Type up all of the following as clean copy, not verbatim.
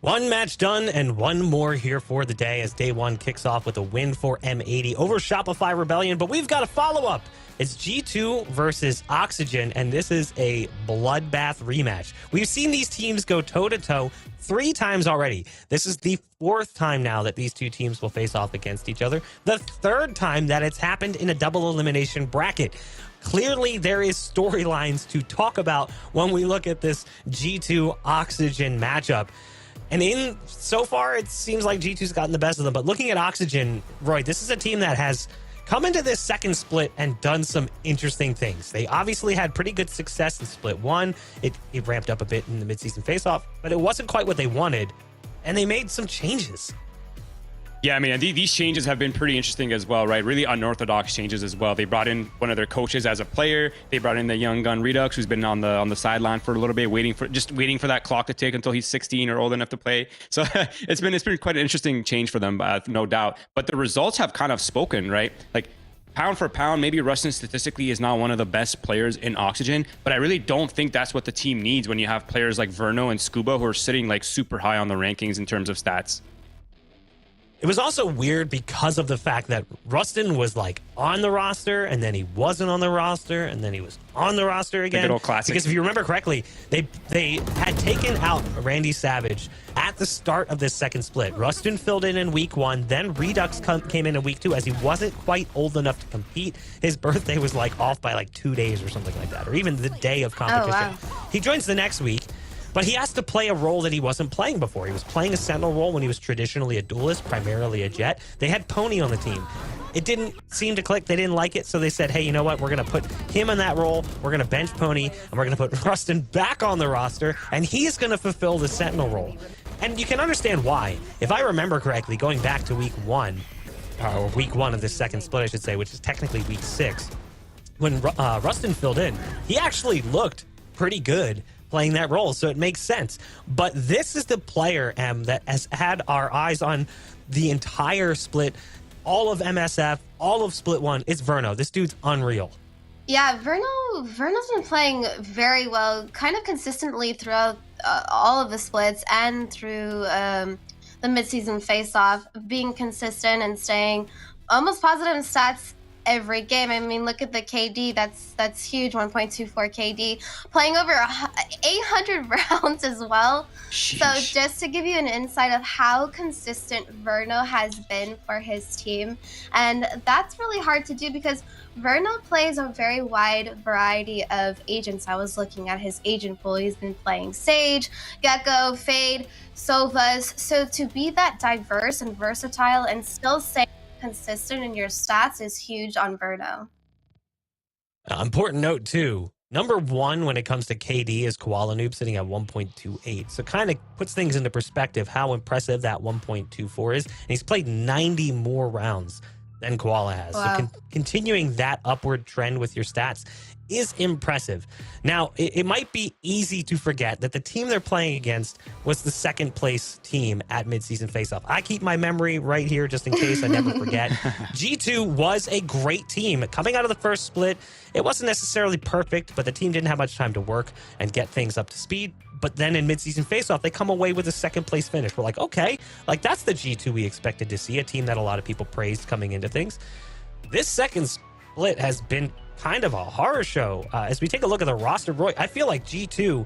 One match done and one more here for the day as day one kicks off with a win for M80 over Shopify Rebellion. But we've got a follow-up. It's G2 versus Oxygen, and this is a bloodbath rematch. We've seen these teams go toe-to-toe 3 times already. This is the 4th time now that these two teams will face off against each other. The 3rd time that it's happened in a double elimination bracket. Clearly, there is storylines to talk about when we look at this G2 Oxygen matchup. And so far, it seems like G2's gotten the best of them. But looking at Oxygen, Roy, this is a team that has come into this second split and done some interesting things. They obviously had pretty good success in split 1. It ramped up a bit in the mid-season face-off, but it wasn't quite what they wanted. And they made some changes. Yeah, I mean, these changes have been pretty interesting as well, right? Really unorthodox changes as well. They brought in one of their coaches as a player. They brought in the young gun Redux, who's been on the sideline for a little bit, waiting for that clock to tick until he's 16 or old enough to play. So it's been quite an interesting change for them, no doubt. But the results have kind of spoken, right? Like pound for pound, maybe Rustin statistically is not one of the best players in Oxygen, but I really don't think that's what the team needs when you have players like Verno and Scuba who are sitting like super high on the rankings in terms of stats. It was also weird because of the fact that Rustin was like on the roster and then he wasn't on the roster and then he was on the roster again. The good old classic. Because if you remember correctly, they had taken out Randy Savage at the start of this second split. Rustin filled in week 1, then Redux came in week 2 as he wasn't quite old enough to compete. His birthday was like off by like 2 days or something like that, or even the day of competition. Oh, wow. He joins the next week. But he has to play a role that he wasn't playing before. He was playing a Sentinel role when he was traditionally a duelist, primarily a Jet. They had Pony on the team. It didn't seem to click. They didn't like it, so they said, hey, you know what? We're going to put him in that role. We're going to bench Pony, and we're going to put Rustin back on the roster, and he's going to fulfill the Sentinel role. And you can understand why. If I remember correctly, going back to week 1, or week 1 of this second split, I should say, which is technically week 6, when Rustin filled in, he actually looked pretty good playing that role, so it makes sense. But this is the player, that has had our eyes on the entire split, all of MSF, all of split 1. It's Verno. This dude's unreal. Yeah, Verno's been playing very well, kind of consistently throughout all of the splits and through the mid-season face-off, being consistent and staying almost positive in stats every game. I mean, look at the KD. That's huge. 1.24 KD, playing over 800 rounds as well. Sheesh. So just to give you an insight of how consistent Verno has been for his team, and that's really hard to do because Verno plays a very wide variety of agents. I was looking at his agent pool. He's been playing Sage, Gecko, Fade, Sovas. So to be that diverse and versatile and still stay consistent in your stats is huge on Verno. Important note too, number 1 when it comes to KD is Koala Noob, sitting at 1.28. So kind of puts things into perspective how impressive that 1.24 is. And he's played 90 more rounds than Koala has. Wow. So continuing that upward trend with your stats is impressive. Now, it might be easy to forget that the team they're playing against was the 2nd place team at mid-season face-off. I keep my memory right here just in case I never forget. G2 was a great team. Coming out of the first split, it wasn't necessarily perfect, but the team didn't have much time to work and get things up to speed. But then in mid-season face-off, they come away with a 2nd place finish. We're like, okay, like that's the G2 we expected to see, a team that a lot of people praised coming into things. This second split has been kind of a horror show. As we take a look at the roster, Roy, I feel like G2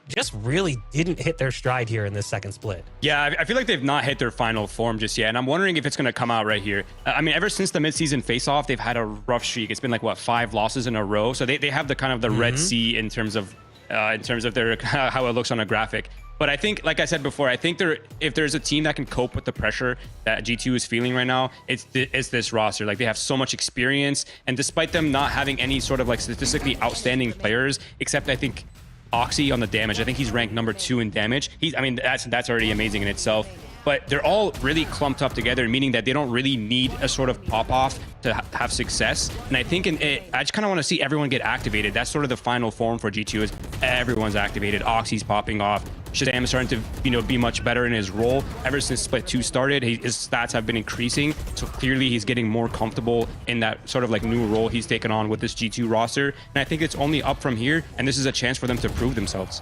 just really didn't hit their stride here in this second split. Yeah, I feel like they've not hit their final form just yet, and I'm wondering if it's going to come out right here. I mean, ever since the mid-season face-off, they've had a rough streak. It's been like, what, 5 losses in a row? So they have the kind of the Red Sea in terms of their how it looks on a graphic. But I think, like I said before, I think if there's a team that can cope with the pressure that G2 is feeling right now, it's this roster. Like, they have so much experience, and despite them not having any sort of like statistically outstanding players, except I think Oxy on the damage. I think he's ranked number 2 in damage. I mean, that's already amazing in itself. But they're all really clumped up together, meaning that they don't really need a sort of pop-off to have success. And I think I just kind of want to see everyone get activated. That's sort of the final form for G2 is everyone's activated. Oxy's popping off. Shazam is starting to, be much better in his role. Ever since Split 2 started, his stats have been increasing. So clearly he's getting more comfortable in that sort of like new role he's taken on with this G2 roster. And I think it's only up from here. And this is a chance for them to prove themselves.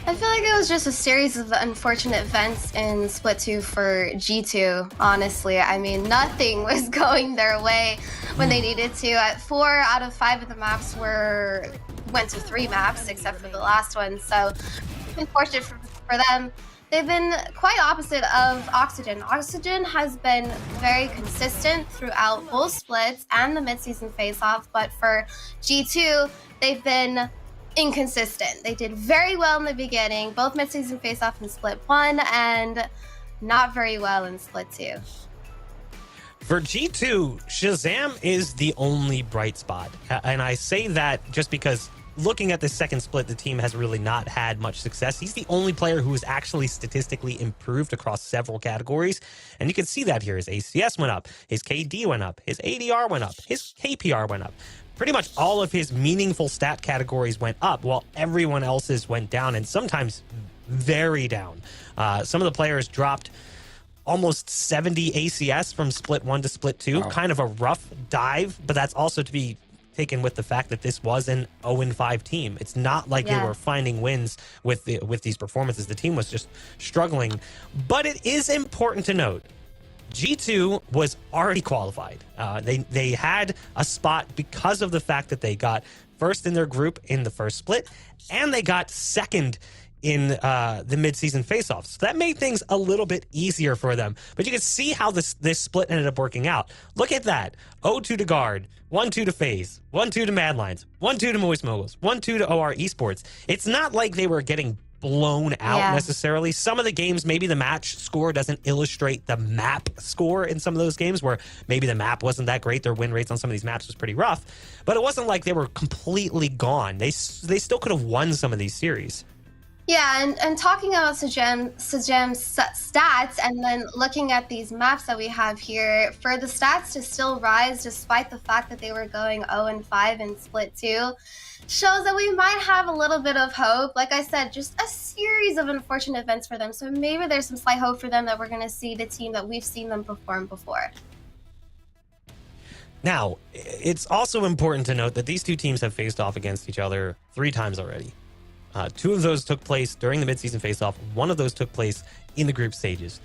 I feel like it was just a series of unfortunate events in Split 2 for G2, honestly. I mean, nothing was going their way when they needed to. 4 out of 5 of the maps went to 3 maps, except for the last one. So, unfortunate for them. They've been quite opposite of Oxygen. Oxygen has been very consistent throughout both splits and the mid-season face-off, but for G2, they've been inconsistent. They did very well in the beginning, both mid-season face-off and split 1, and not very well in split 2. For G2, Shazam is the only bright spot. And I say that just because looking at the second split, the team has really not had much success. He's the only player who has actually statistically improved across several categories. And you can see that here. His ACS went up, his KD went up, his ADR went up, his KPR went up. Pretty much all of his meaningful stat categories went up while everyone else's went down, and sometimes very down. Some of the players dropped almost 70 ACS from split 1 to split 2. Wow. Kind of a rough dive, but that's also to be taken with the fact that this was an 0-5 team. It's not like they were finding wins with these performances. The team was just struggling. But it is important to note, G2 was already qualified. They had a spot because of the fact that they got first in their group in the first split, and they got second in the mid-season face-offs. So that made things a little bit easier for them. But you can see how this split ended up working out. Look at that. 0-2 to Guard, 1-2 to FaZe, 1-2 to Madlines, 1-2 to Moist Moguls, 1-2 to OR Esports. It's not like they were getting blown out necessarily. Some of the games, maybe the match score doesn't illustrate the map score in some of those games where maybe the map wasn't that great. Their win rates on some of these maps was pretty rough. But it wasn't like they were completely gone. They still could have won some of these series. Yeah, and talking about Sajam's stats and then looking at these maps that we have here, for the stats to still rise despite the fact that they were going 0-5 in split 2, shows that we might have a little bit of hope. Like I said, just a series of unfortunate events for them. So maybe there's some slight hope for them that we're going to see the team that we've seen them perform before. Now, it's also important to note that these two teams have faced off against each other 3 times already. 2 of those took place during the midseason face-off. 1 of those took place in the group stages.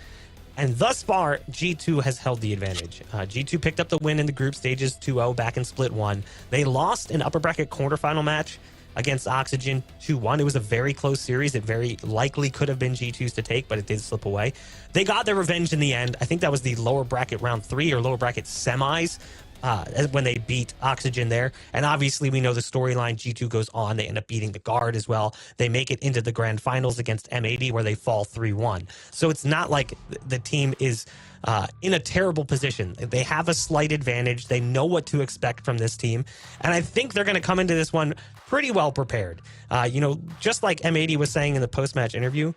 And thus far, G2 has held the advantage. G2 picked up the win in the group stages 2-0 back in split 1. They lost an upper bracket quarterfinal match against Oxygen 2-1. It was a very close series. It very likely could have been G2's to take, but it did slip away. They got their revenge in the end. I think that was the lower bracket round 3 or lower bracket semis. When they beat Oxygen there. And obviously we know the storyline. G2 goes on. They end up beating the Guard as well. They make it into the grand finals against M80 where they fall 3-1. So it's not like the team is in a terrible position. They have a slight advantage. They know what to expect from this team. And I think they're going to come into this one pretty well prepared. Just like M80 was saying in the post-match interview,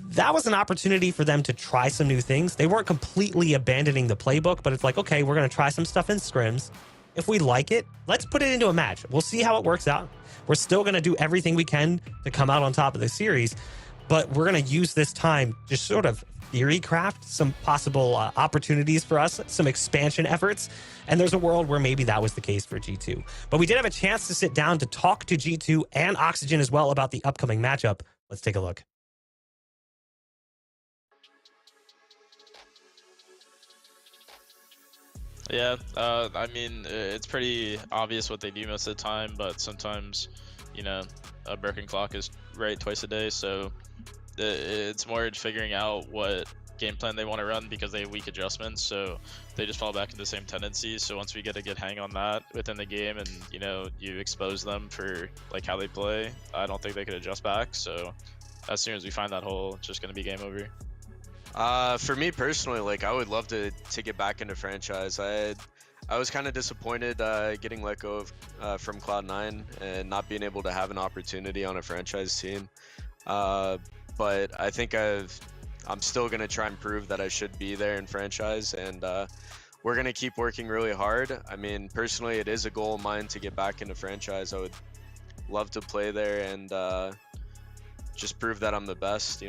that was an opportunity for them to try some new things. They weren't completely abandoning the playbook, but it's like, okay, we're going to try some stuff in scrims. If we like it, let's put it into a match. We'll see how it works out. We're still going to do everything we can to come out on top of the series, but we're going to use this time to sort of theory craft some possible opportunities for us, some expansion efforts. And there's a world where maybe that was the case for G2. But we did have a chance to sit down to talk to G2 and Oxygen as well about the upcoming matchup. Let's take a look. Yeah, I mean, it's pretty obvious what they do most of the time, but sometimes, a broken clock is right twice a day, so it's more figuring out what game plan they want to run because they have weak adjustments, so they just fall back into the same tendencies. So once we get a good hang on that within the game and, you expose them for, how they play, I don't think they could adjust back, so as soon as we find that hole, it's just going to be game over. For me personally, I would love to get back into franchise. I was kind of disappointed getting let go of from Cloud9 and not being able to have an opportunity on a franchise team. But I think I'm still gonna try and prove that I should be there in franchise, and we're gonna keep working really hard. I mean, personally, it is a goal of mine to get back into franchise. I would love to play there and just prove that I'm the best.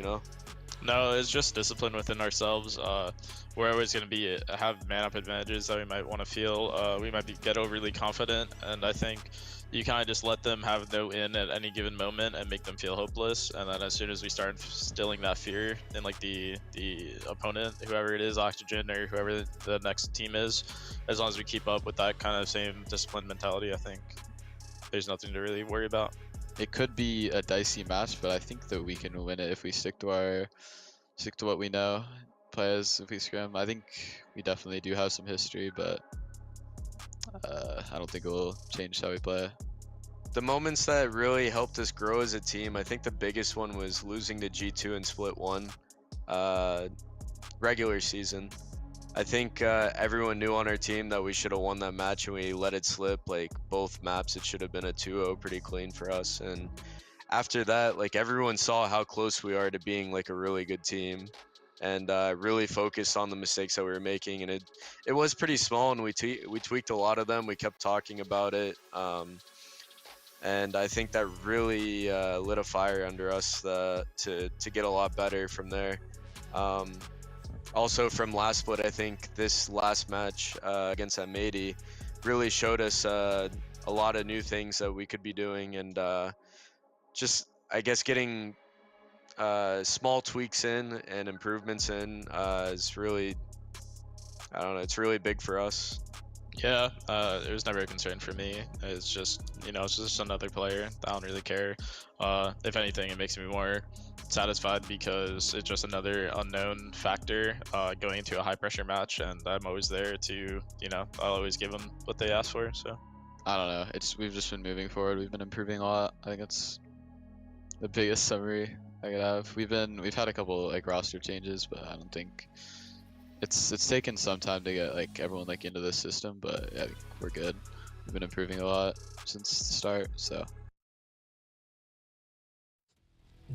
No, it's just discipline within ourselves. We're always going to have man-up advantages that we might want to feel. We might get overly confident, and I think you kind of just let them have no in at any given moment and make them feel hopeless. And then as soon as we start instilling that fear in like the opponent, whoever it is, Oxygen or whoever the next team is, as long as we keep up with that kind of same disciplined mentality, I think there's nothing to really worry about. It could be a dicey match, but I think that we can win it if we stick to what we know. Play as if we scrim. I think we definitely do have some history, but I don't think it will change how we play. The moments that really helped us grow as a team, I think the biggest one was losing to G2 in Split 1 regular season. I think everyone knew on our team that we should have won that match, and we let it slip. Like both maps, it should have been a 2-0 pretty clean for us. And after that, like everyone saw how close we are to being like a really good team, and really focused on the mistakes that we were making. And it was pretty small, and we tweaked a lot of them. We kept talking about it, and I think that really lit a fire under us to get a lot better from there. Also from last split, I think this last match against M80 really showed us a lot of new things that we could be doing, and just I guess getting small tweaks in and improvements in is really, I don't know, it's really big for us. Yeah, it was never a concern for me. It's just, it's just another player. I don't really care. If anything, it makes me more satisfied because it's just another unknown factor going into a high pressure match, and I'm always there to, I'll always give them what they ask for. So I don't know. We've just been moving forward. We've been improving a lot. I think that's the biggest summary I could have. We've had a couple like roster changes, but I don't think it's taken some time to get like everyone like into this system, but yeah, we're good. We've been improving a lot since the start, so.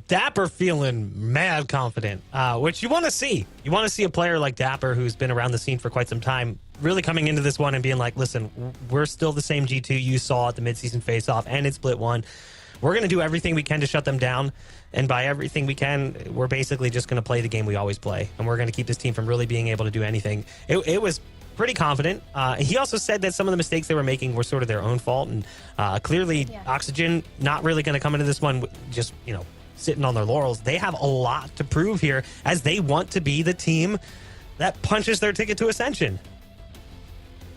Dapper feeling mad confident, which you want to see. You want to see a player like Dapper, who's been around the scene for quite some time, really coming into this one and being like, listen, we're still the same G2 you saw at the mid-season face-off and in Split 1. We're going to do everything we can to shut them down. And by everything we can, we're basically just going to play the game we always play. And we're going to keep this team from really being able to do anything. It was pretty confident. He also said that some of the mistakes they were making were sort of their own fault. And clearly, Oxygen not really going to come into this one just, sitting on their laurels. They have a lot to prove here as they want to be the team that punches their ticket to Ascension.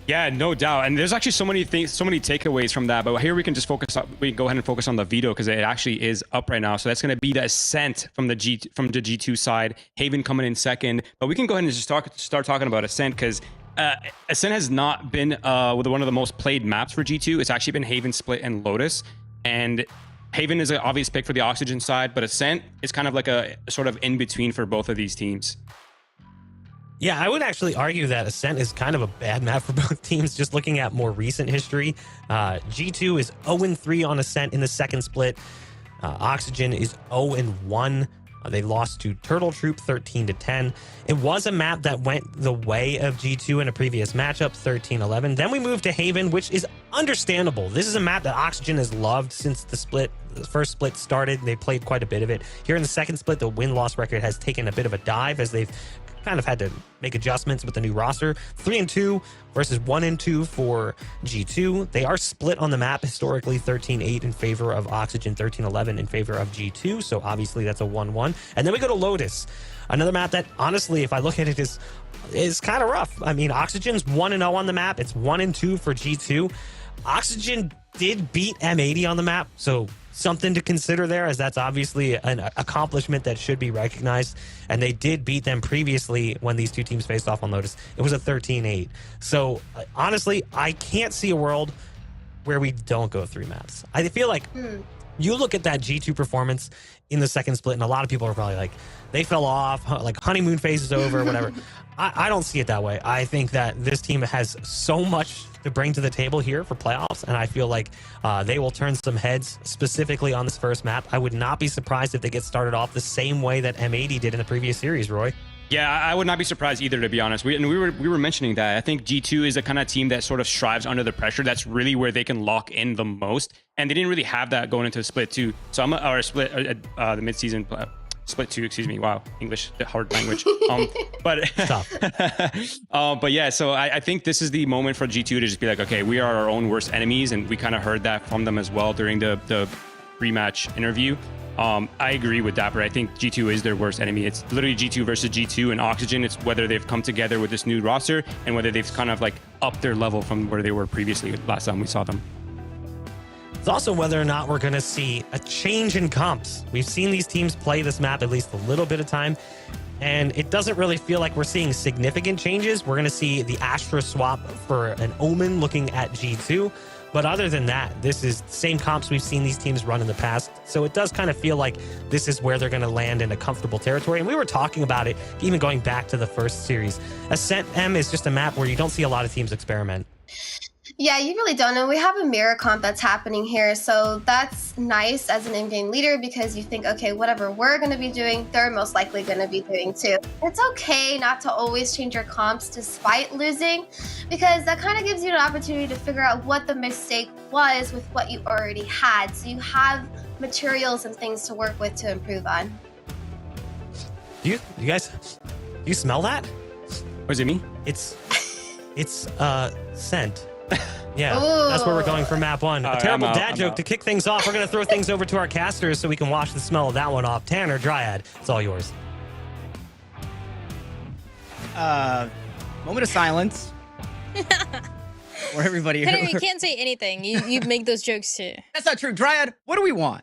Yeah, no doubt. And there's actually so many things, so many takeaways from that. But here we can just we can go ahead and focus on the veto because it actually is up right now. So that's going to be the Ascent from the G2 side. Haven coming in second. But we can go ahead and just start talking about Ascent because Ascent has not been with one of the most played maps for G2. It's actually been Haven, Split, and Lotus. And Haven is an obvious pick for the Oxygen side, but Ascent is kind of like a sort of in between for both of these teams. Yeah, I would actually argue that Ascent is kind of a bad map for both teams, just looking at more recent history. G2 is 0-3 on Ascent in the second split. Oxygen is 0-1. They lost to Turtle Troop 13-10. It was a map that went the way of G2 in a previous matchup, 13-11. Then we moved to Haven, which is understandable. This is a map that Oxygen has loved since the first split started. They played quite a bit of it. Here in the second split, the win-loss record has taken a bit of a dive as they've kind of had to make adjustments with the new roster. 3-2 versus 1-2 for G2. They are split on the map historically, 13-8 in favor of Oxygen, 13-11 in favor of G2. So obviously that's a 1-1. And then we go to Lotus, another map that honestly, if I look at it, is kind of rough. I mean, Oxygen's 1-0 on the map. It's 1-2 for G2. Oxygen did beat M80 on the map, so something to consider there, as that's obviously an accomplishment that should be recognized. And they did beat them previously when these two teams faced off on Lotus. It was a 13-8. So honestly, I can't see a world where we don't go 3 maps. I feel like you look at that G2 performance in the second split, and a lot of people are probably like, they fell off, like honeymoon phase is over, whatever. I don't see it that way. I think that this team has so much to bring to the table here for playoffs, and I feel like they will turn some heads specifically on this first map. I would not be surprised if they get started off the same way that M80 did in the previous series, Roy. Yeah, I would not be surprised either, to be honest. We were mentioning that. I think G2 is the kind of team that sort of strives under the pressure. That's really where they can lock in the most, and they didn't really have that going into the split too. So the mid-season Split 2, excuse me. Wow, English, the hard language. But Tough. but yeah, so I think this is the moment for G2 to just be like, okay, we are our own worst enemies, and we kind of heard that from them as well during the pre-match interview. I agree with Dapper. I think G2 is their worst enemy. It's literally G2 versus G2 and Oxygen. It's whether they've come together with this new roster and whether they've kind of like upped their level from where they were previously last time we saw them. It's also whether or not we're going to see a change in comps. We've seen these teams play this map at least a little bit of time, and it doesn't really feel like we're seeing significant changes. We're going to see the Astra swap for an Omen looking at G2. But other than that, this is the same comps we've seen these teams run in the past. So it does kind of feel like this is where they're going to land in a comfortable territory. And we were talking about it, even going back to the first series. Ascent M is just a map where you don't see a lot of teams experiment. Yeah, you really don't know. We have a mirror comp that's happening here, so that's nice as an in-game leader because you think, okay, whatever we're going to be doing, they're most likely going to be doing too. It's okay not to always change your comps despite losing, because that kind of gives you an opportunity to figure out what the mistake was with what you already had, so you have materials and things to work with to improve on. You guys, do you smell that? Was it me? It's scent. Yeah, Ooh. that's where we're going for map 1. All A right, terrible I'm out, dad I'm joke out. to kick things off. We're going to throw things over to our casters so we can wash the smell of that one off. Tanner, Dryad, it's all yours. Moment of silence. For everybody. Henry, you can't say anything. You make those jokes too. That's not true. Dryad, what do we want?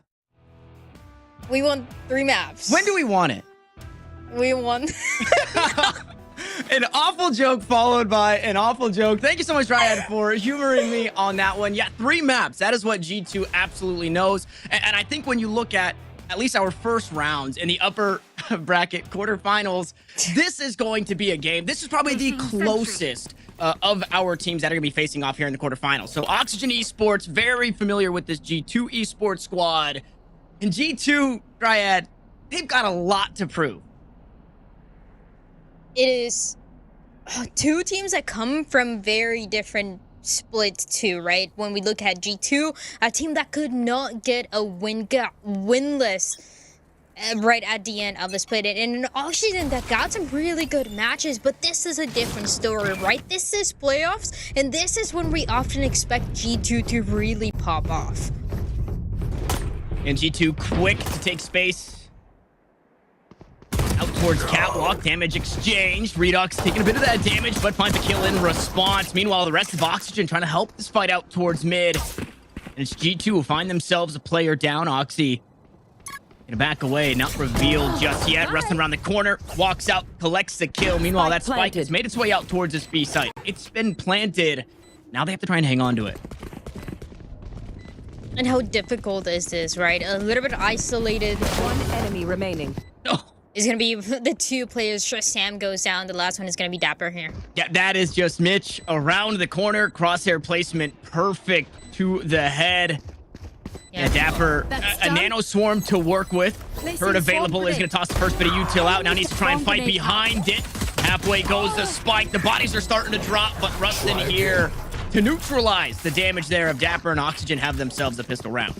We want 3 maps. When do we want it? We want... An awful joke followed by an awful joke. Thank you so much, Dryad, for humoring me on that one. Yeah, 3 maps. That is what G2 absolutely knows. And I think when you look at least our first rounds in the upper bracket quarterfinals, this is going to be a game. This is probably the closest of our teams that are going to be facing off here in the quarterfinals. So Oxygen Esports, very familiar with this G2 Esports squad. And G2, Dryad, they've got a lot to prove. It is 2 teams that come from very different splits too, right? When we look at G2, a team that could not get a win, got winless right at the end of the split. And an Oxygen that got some really good matches, but this is a different story, right? This is playoffs, and this is when we often expect G2 to really pop off. And G2 quick to take space. Out towards Catwalk, damage exchanged. Redux taking a bit of that damage, but finds a kill in response. Meanwhile, the rest of Oxygen trying to help this fight out towards mid. And it's G2 who find themselves a player down. Oxy gonna back away, not revealed just yet. Wrestling around the corner, walks out, collects the kill. Meanwhile, that spike has made its way out towards this B site. It's been planted. Now they have to try and hang on to it. And how difficult is this, right? A little bit isolated. 1 enemy remaining. Oh. Is going to be the 2 players. Sure, Sam goes down. The last one is going to be Dapper here. Yeah, that is just Mitch around the corner. Crosshair placement perfect to the head. Yeah, Dapper, a nano swarm to work with. Herd available, is going to toss the first bit of util out. Now needs to try and fight behind it. Halfway goes the spike. The bodies are starting to drop, but Rustin here to neutralize the damage there of Dapper, and Oxygen have themselves a pistol round.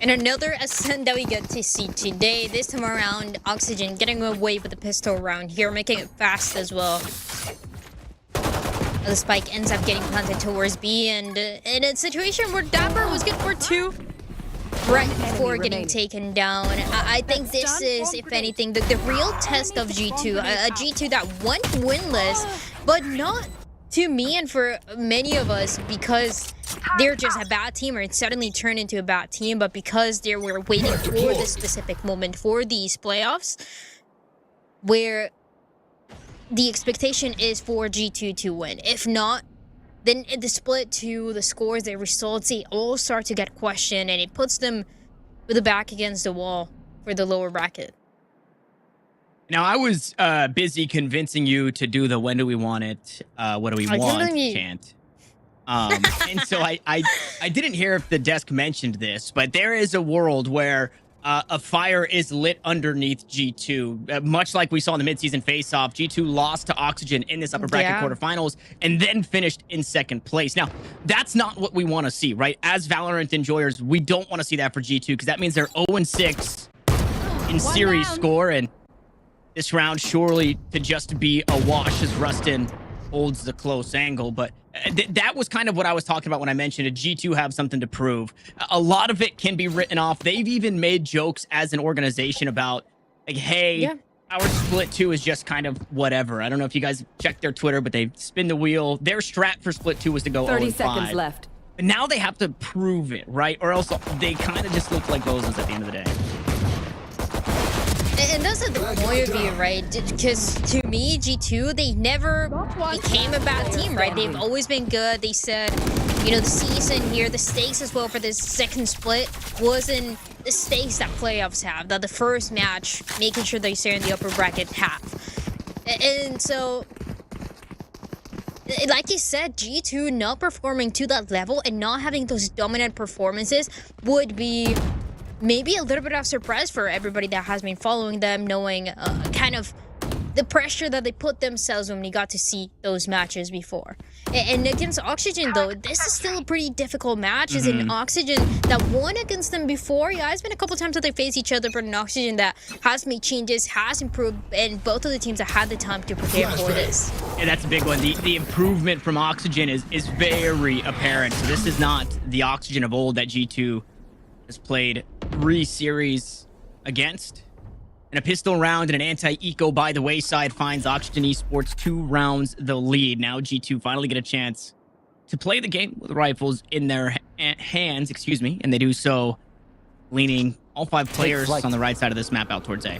And another Ascent that we get to see today. This time around, Oxygen getting away with the pistol round here, making it fast as well. The spike ends up getting planted towards B, and in a situation where Dapper was good for 2 right before getting taken down. I think this is, if anything, the real test of G2. A G2 that went winless, but not to me and for many of us because they're just a bad team, or it suddenly turned into a bad team, but because they were waiting for this specific moment for these playoffs where the expectation is for G2 to win. If not, then the split to the scores, the results, they all start to get questioned, and it puts them with the back against the wall for the lower bracket. Now, I was busy convincing you to do the when do we want it, what do we want chant. And so I didn't hear if the desk mentioned this, but there is a world where a fire is lit underneath G2, much like we saw in the mid-season face-off. G2 lost to Oxygen in this upper bracket quarterfinals and then finished in 2nd place. Now, that's not what we want to see, right? As Valorant enjoyers, we don't want to see that for G2 because that means they're 0-6 in series score, and this round surely to just be a wash as Rustin holds the close angle. But that was kind of what I was talking about when I mentioned a G2 have something to prove. A lot of it can be written off. They've even made jokes as an organization about, like, hey, our split 2 is just kind of whatever. I don't know if you guys checked their Twitter, but they spin the wheel. Their strat for split 2 was to go 30 seconds left. But now they have to prove it, right? Or else they kind of just look like bozos at the end of the day. And that's the point of view, right? Because to me, G2, they never became a bad team, right? They've always been good. They said, you know, the season here, the stakes as well for this second split wasn't the stakes that playoffs have. That the first match, making sure they stay in the upper bracket have. And so, like you said, G2 not performing to that level and not having those dominant performances would be maybe a little bit of a surprise for everybody that has been following them, knowing kind of the pressure that they put themselves when we got to see those matches before. And against Oxygen, though, this is still a pretty difficult match. As in Oxygen that won against them before. Yeah, it's been a couple times that they face each other, but an Oxygen that has made changes, has improved, and both of the teams have had the time to prepare for this. And that's a big one. The improvement from Oxygen is very apparent. So this is not the Oxygen of old that G2 has played 3 series against. And a pistol round and an anti-eco by the wayside finds Oxygen Esports 2 rounds the lead. Now G2 finally get a chance to play the game with rifles in their hands, and they do so leaning all 5 players on the right side of this map out towards A.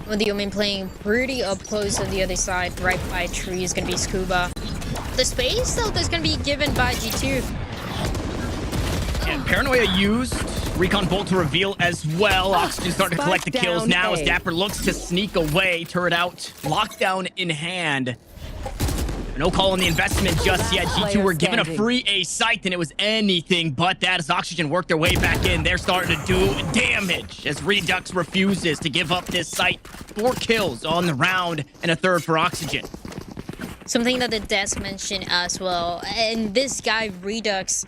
Well, the Omen playing pretty up close on the other side, right by tree is going to be Scuba. The space, though, that's going to be given by G2. Yeah, Paranoia used. Recon Bolt to reveal as well. Oxygen starting to collect the kills now as Dapper looks to sneak away. Turret out. Lockdown in hand. No call on the investment just yet. G2 were given a free A site, and it was anything but that as Oxygen worked their way back in. They're starting to do damage as Redux refuses to give up this site. 4 kills on the round and a 3rd for Oxygen. Something that the Des mentioned as well. And this guy, Redux,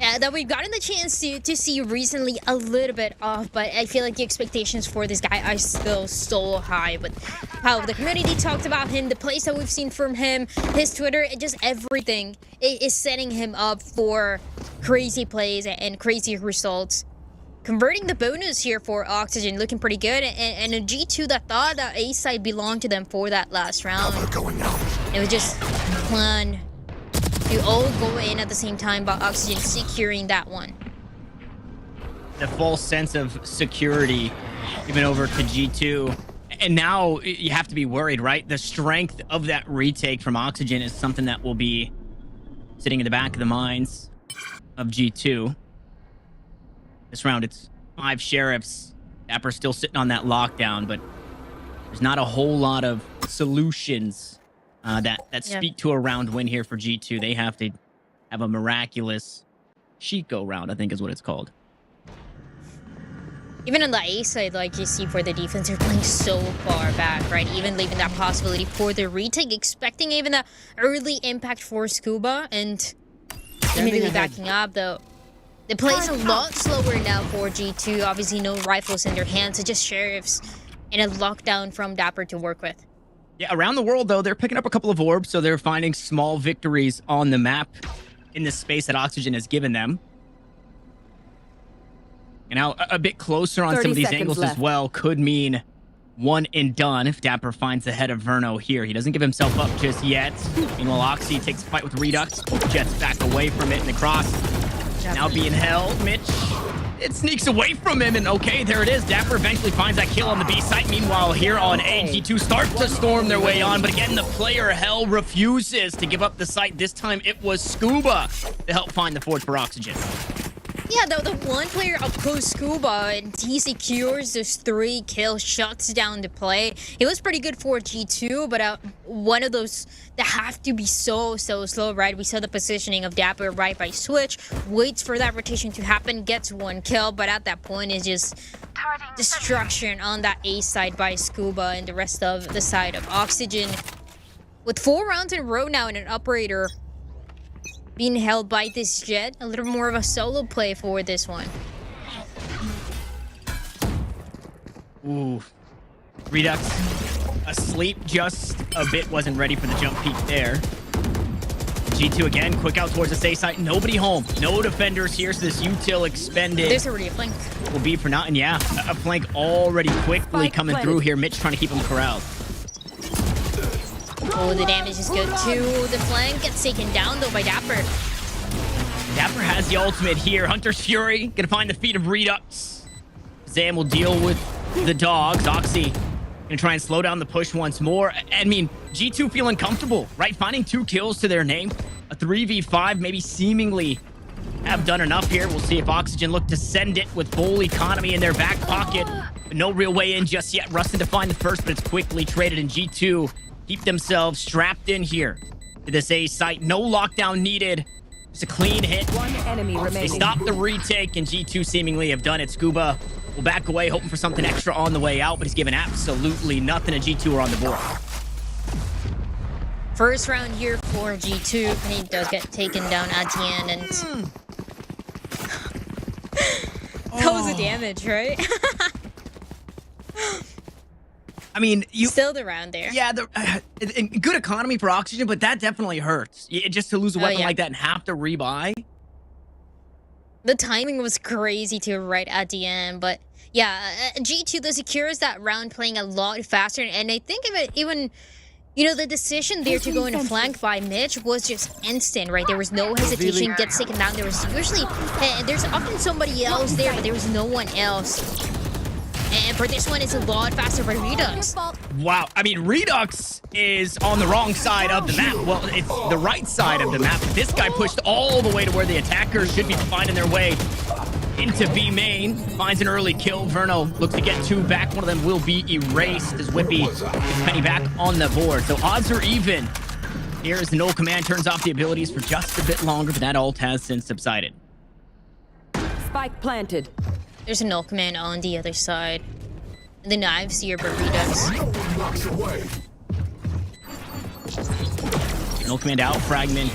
that we've gotten the chance to see recently a little bit off, but I feel like the expectations for this guy are still so high. But how the community talked about him, the plays that we've seen from him, his Twitter, just everything is setting him up for crazy plays and crazy results. Converting the bonus here for Oxygen, looking pretty good, and a G2 that thought that A side belonged to them for that last round. It was just plan to all go in at the same time, but Oxygen securing that one. The false sense of security given over to G2. And now you have to be worried, right? The strength of that retake from Oxygen is something that will be sitting in the back of the minds of G2. This round, it's 5 sheriffs. Dapper's still sitting on that lockdown, but there's not a whole lot of solutions that speak to a round win here for G2. They have to have a miraculous Chico round, I think is what it's called. Even on the A side, like you see for the defense, they're playing so far back, right? Even leaving that possibility for the retake, expecting even that early impact for Scuba, and immediately backing up, though. The play's a lot slower now for G2. Obviously, no rifles in their hands, it's just sheriffs and a lockdown from Dapper to work with. Yeah, around the world, though, they're picking up a couple of orbs, so they're finding small victories on the map in the space that Oxygen has given them. And now a bit closer on some of these angles as well could mean one and done if Dapper finds the head of Verno here. He doesn't give himself up just yet. Meanwhile, Oxy takes a fight with Redux. Jets back away from it in the cross. Now being held, Mitch. It sneaks away from him, and okay, there it is. Dapper eventually finds that kill on the B site. Meanwhile, here on A, G2 start to storm their way on, but again, the player Hell refuses to give up the site. This time, it was Scuba to help find the fort for Oxygen. Yeah, the one player up close, Scuba, and he secures those 3 kills, shuts down the play. It was pretty good for G2, but one of those that have to be so slow, right? We saw the positioning of Dapper right by switch, waits for that rotation to happen, gets 1 kill, but at that point it's just destruction on that A side by Scuba and the rest of the side of Oxygen. With 4 rounds in a row now and an operator being held by this Jet, a little more of a solo play for this one. Ooh. Redux asleep just a bit, wasn't ready for the jump peek there. G2 again, quick out towards the safe side. Nobody home. No defenders here, so this util expended. There's already a flank. Will be for now, and yeah, a flank already quickly coming through here. Mitch trying to keep him corralled. Oh, the damage is good too. The flank gets taken down though by Dapper. Dapper has the ultimate here. Hunter's Fury gonna find the feet of Redux. Zam will deal with the dogs. Oxy gonna try and slow down the push once more. I mean, G2 feeling comfortable, right? Finding 2 kills to their name. A 3v5, maybe seemingly have done enough here. We'll see if Oxygen look to send it with full economy in their back pocket. But no real way in just yet. Rustin to find the first, but it's quickly traded, and G2 keep themselves strapped in here to this A site. No lockdown needed. It's a clean hit. One enemy remaining. They stop the retake, and G2 seemingly have done it. Scuba will back away, hoping for something extra on the way out, but he's given absolutely nothing, and G2 are on the board. First round here for G2, and he does get taken down at the end, and that was the damage, right? I mean, Still the round there. Yeah, good economy for Oxygen, but that definitely hurts. Just to lose a weapon yeah. like that and have to rebuy. The timing was crazy too, right at the end, but yeah, G2 the secures that round playing a lot faster, and I think even you know, the decision there to go in a flank by Mitch was just instant, right? There was no hesitation, gets taken down. There was usually, there's often somebody else there, but there was no one else. And for this one, it's a lot faster by Redux. Wow, I mean, Redux is on the wrong side of the map. Well, it's the right side of the map. This guy pushed all the way to where the attackers should be finding their way into B main. Finds an early kill. Verno looks to get 2 back. One of them will be erased as Whippy gets Penny back on the board. So odds are even. Here as the no command turns off the abilities for just a bit longer, but that ult has since subsided. Spike planted. There's a null command on the other side. And the knives here for Redux. No command out, fragment.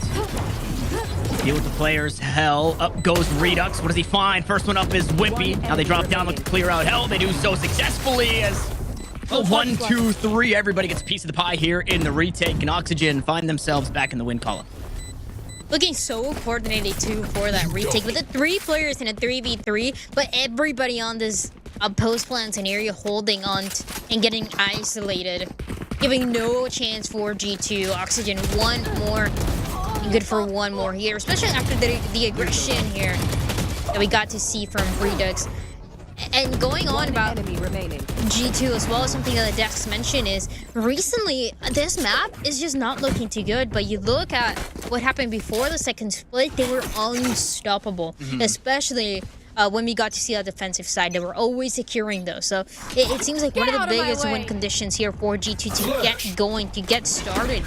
Deal with the players. Hell, up goes Redux. What does he find? First one up is Whippy. Now they drop down, look to clear out Hell. They do so successfully as 1, 2, 3. Everybody gets a piece of the pie here in the retake, and Oxygen find themselves back in the win column. Looking so coordinated too for that retake with the 3 players in a 3v3, but everybody on this post-plan scenario holding on and getting isolated, giving no chance for G2. Oxygen one more, and good for one more here, especially after the aggression here that we got to see from Redux. And going on about G2 as well, something that Dex mentioned is recently this map is just not looking too good, but you look at what happened before the second split, they were unstoppable, especially when we got to see that defensive side. They were always securing those, so it seems like one of the biggest win conditions here for G2 to get going, to get started,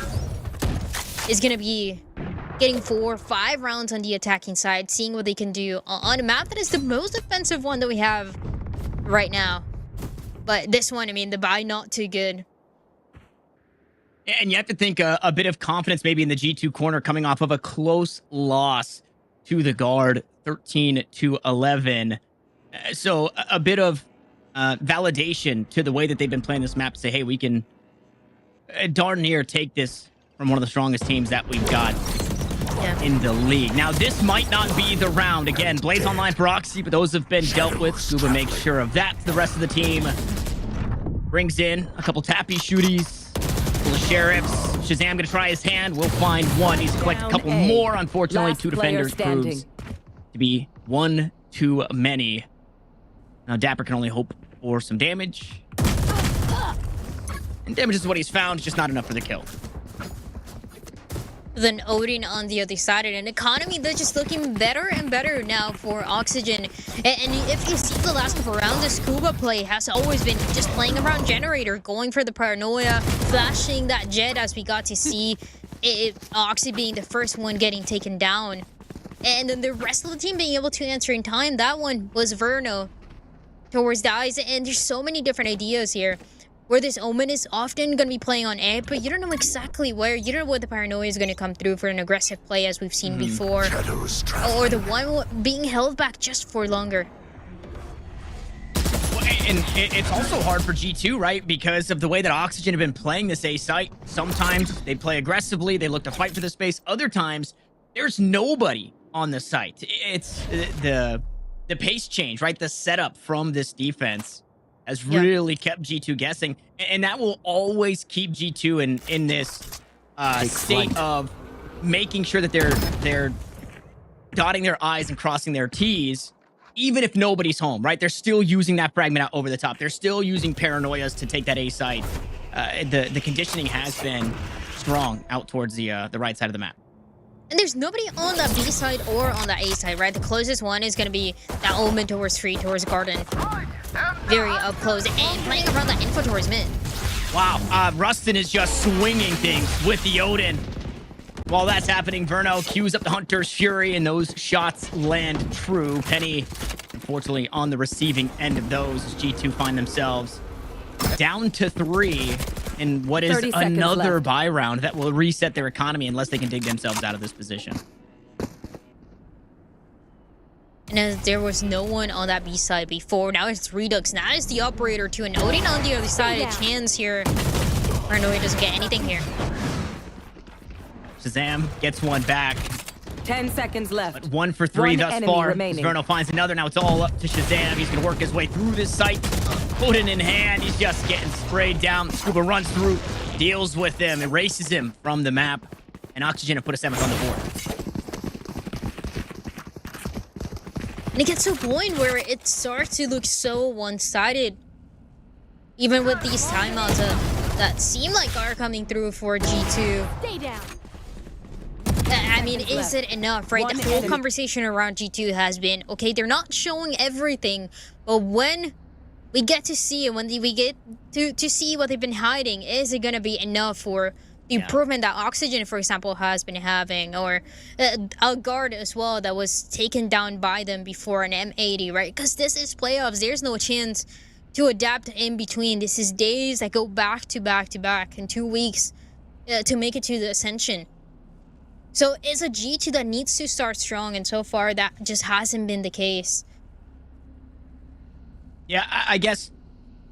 is going to be getting 4 or 5 rounds on the attacking side, seeing what they can do on a map that is the most offensive one that we have right now. But this one, I mean, the buy not too good. And you have to think a bit of confidence maybe in the G2 corner coming off of a close loss to the guard, 13-11. So a bit of validation to the way that they've been playing this map to say, hey, we can darn near take this from one of the strongest teams that we've got in the league. Now, this might not be the round. Again, Blaze online for Oxy, but those have been dealt with. Scuba makes sure of that. The rest of the team brings in a couple tappy shooties, full of sheriffs. Shazam gonna try his hand. We'll find one. He's collected a couple more. Unfortunately, Last 2 defenders proves to be 1 too many. Now, Dapper can only hope for some damage. And damage is what he's found, just not enough for the kill. Then Odin on the other side, and an economy that's just looking better and better now for Oxygen. And if you see the last couple rounds, the Scuba play has always been just playing around Generator, going for the paranoia, flashing that jet as we got to see Oxy being the first one getting taken down. And then the rest of the team being able to answer in time. That one was Verno towards the eyes, and there's so many different ideas here. Where this Omen is often going to be playing on A, but you don't know exactly where. You don't know what the paranoia is going to come through for an aggressive play as we've seen before. Or the one being held back just for longer. and it's also hard for G2, right? Because of the way that Oxygen have been playing this A site. Sometimes they play aggressively, they look to fight for the space. Other times, there's nobody on the site. It's the pace change, right? The setup from this defense has really kept G2 guessing. And that will always keep G2 in this state of making sure that they're dotting their I's and crossing their T's, even if nobody's home, right? They're still using that fragment out over the top. They're still using paranoias to take that A side. The conditioning has been strong out towards the right side of the map. And there's nobody on the B side or on the A side, right? The closest one is going to be that omen towards free, towards garden. Very up close and playing around the info towards mid. Wow, Rustin is just swinging things with the Odin. While that's happening, Verno cues up the Hunter's Fury, and those shots land true. Penny, unfortunately, on the receiving end of those. G2 find themselves down to 3 in what is another buy round that will reset their economy unless they can dig themselves out of this position. And as there was no one on that B side before, now it's Redux. Now it's the operator to an Odin on the other side. A chance here. Paranoia doesn't get anything here. Shazam gets one back. 10 seconds left. But 1 for 3 thus far. Remaining. Verno finds another. Now it's all up to Shazam. He's going to work his way through this site. Odin in hand. He's just getting sprayed down. Scuba runs through, deals with him, erases him from the map. And Oxygen have put a 7th on the board. And it gets to a point where it starts to look so one-sided. Even with these timeouts that seem like are coming through for G2. Stay down. I mean, is it enough, right? The whole conversation around G2 has been, okay, they're not showing everything, but when we get to see it, when we get to see what they've been hiding, is it going to be enough for the improvement that Oxygen, for example, has been having, or a guard as well that was taken down by them before an M80, right? Because this is playoffs. There's no chance to adapt in between. This is days that go back to back to back in 2 weeks to make it to the Ascension. So it's a G2 that needs to start strong, and so far that just hasn't been the case. Yeah, I guess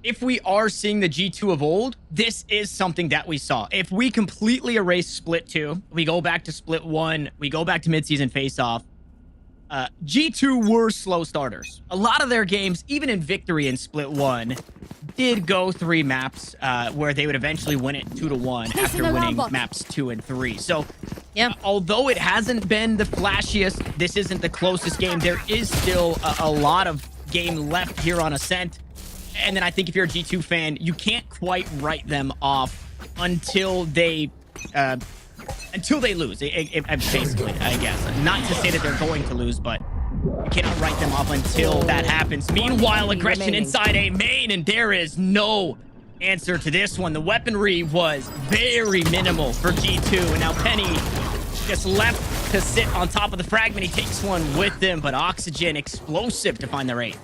if we are seeing the G2 of old, this is something that we saw. If we completely erase Split 2, we go back to Split 1, we go back to mid-season face-off, G2 were slow starters. A lot of their games, even in victory in Split 1, did go 3 maps where they would eventually win it 2-1 after winning maps 2 and 3. So, although it hasn't been the flashiest, this isn't the closest game, there is still a lot of game left here on Ascent. And then I think if you're a G2 fan, you can't quite write them off until they lose, basically, I guess. Not to say that they're going to lose, but you cannot write them off until that happens. Meanwhile, aggression inside A main, and there is no answer to this one. The weaponry was very minimal for G2, and now Penny just left to sit on top of the fragment. He takes one with him, but Oxygen explosive to find the 8th.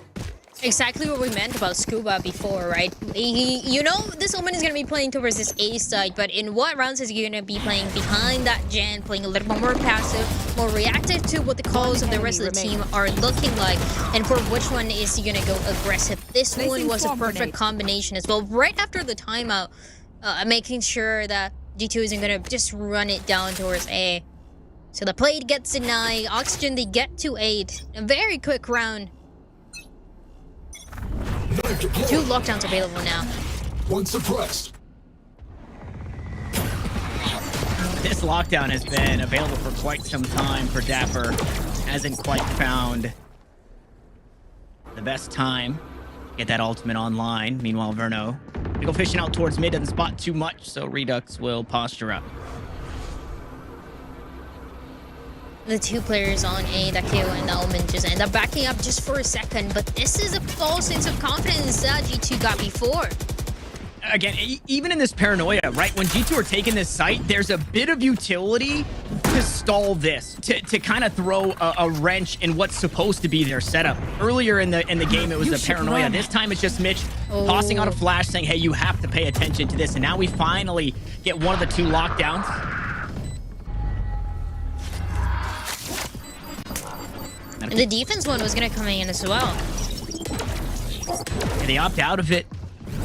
Exactly what we meant about Scuba before, right? You know, this Omen is going to be playing towards this A side, but in what rounds is he going to be playing behind that gen, playing a little bit more passive, more reactive to what the calls of the rest of the team are looking like, and for which one is he going to go aggressive? This one was a perfect combination as well. Right after the timeout, making sure that G2 isn't going to just run it down towards A. So the plate gets denied. Oxygen, they get to 8. A very quick round. 2 lockdowns available now. One suppressed. This lockdown has been available for quite some time for Dapper. Hasn't quite found the best time to get that ultimate online. Meanwhile, Verno, we go fishing out towards mid, doesn't spot too much, so Redux will posture up. The 2 players on A, the KO and the Omen, just end up backing up just for a second, but this is a false sense of confidence that G2 got before. Again, even in this paranoia, right? When G2 are taking this site, there's a bit of utility to stall this, to kind of throw a wrench in what's supposed to be their setup. Earlier in the game, it was the paranoia. This time, it's just Mitch tossing on a flash saying, hey, you have to pay attention to this. And now we finally get one of the 2 lockdowns. And the defense one was going to come in as well. They opt out of it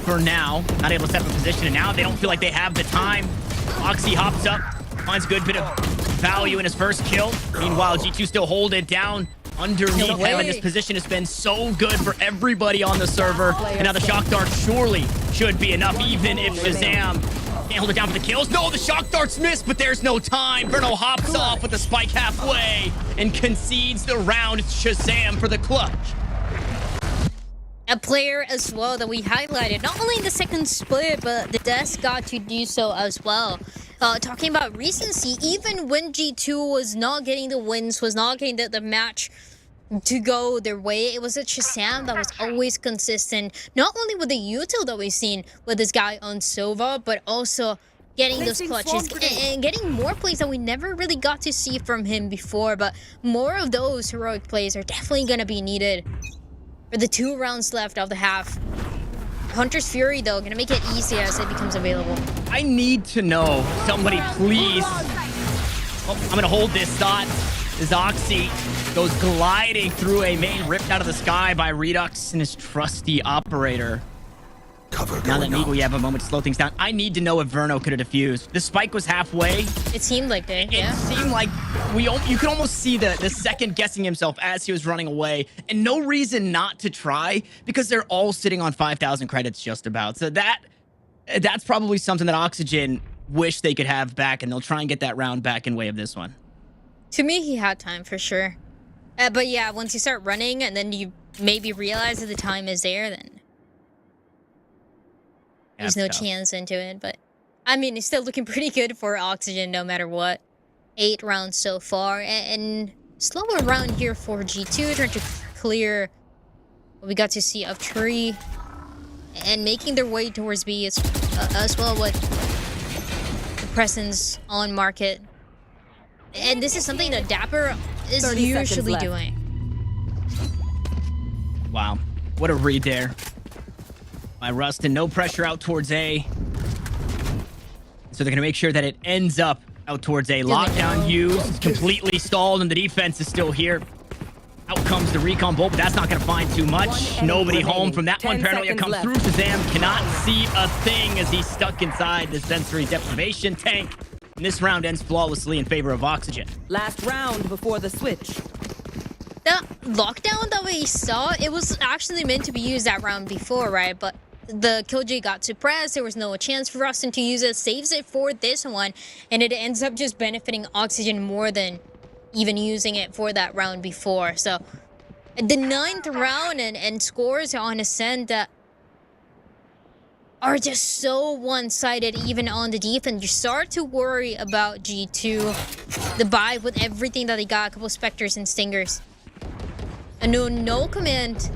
for now. Not able to set up a position, and now they don't feel like they have the time. Oxy hops up, finds a good bit of value in his first kill. Meanwhile, G2 still hold it down underneath him, and this position has been so good for everybody on the server. And now the shock dart surely should be enough, even if Shazam can't hold it down for the kills. No, the shock darts missed, but there's no time. Verno hops off with the spike halfway and concedes the round. It's Shazam for the clutch. A player as well that we highlighted, not only in the second split, but the Desk got to do so as well. Talking about recency, even when G2 was not getting the wins, was not getting the match to go their way, it was a Shazam that was always consistent, not only with the util that we've seen with this guy on Sova, but also getting those clutches and getting more plays that we never really got to see from him before. But more of those heroic plays are definitely going to be needed for the 2 rounds left of the half. Hunter's Fury, though, gonna make it easy as it becomes available. I need to know, somebody please. Oh, I'm gonna hold this thought. As Oxy goes gliding through a main ripped out of the sky by Redux and his trusty operator. Now that Meagle, you have a moment to slow things down. I need to know if Verno could have defused. The spike was halfway. It seemed like it, yeah. It seemed like you could almost see the second guessing himself as he was running away, and no reason not to try because they're all sitting on 5,000 credits just about. So that's probably something that Oxygen wish they could have back, and they'll try and get that round back in way of this one. To me, he had time for sure. But yeah, once you start running and then you maybe realize that the time is there, then there's no chance into it. But I mean, it's still looking pretty good for Oxygen no matter what. 8 rounds so far, and slower round here for G2, trying to clear what we got to see of Tree and making their way towards B as well with the presence on market. And this is something that Dapper is usually doing. Wow, what a read there by Rustin. No pressure out towards A. So they're going to make sure that it ends up out towards A. Lockdown used, completely stalled, and the defense is still here. Out comes the recon bolt, but that's not going to find too much. Nobody home from that one. Paranoia comes through. Shazam cannot see a thing as he's stuck inside the sensory deprivation tank. And this round ends flawlessly in favor of Oxygen. Last round before the switch. The lockdown that we saw, it was actually meant to be used that round before, right? But the Killjoy got suppressed. There was no chance for Rustin to use it. Saves it for this one, and it ends up just benefiting Oxygen more than even using it for that round before. So the 9th round and scores on Ascent are just so one-sided even on the defense. You start to worry about G2, the buy with everything that they got, a couple Spectres and Stingers. A no command.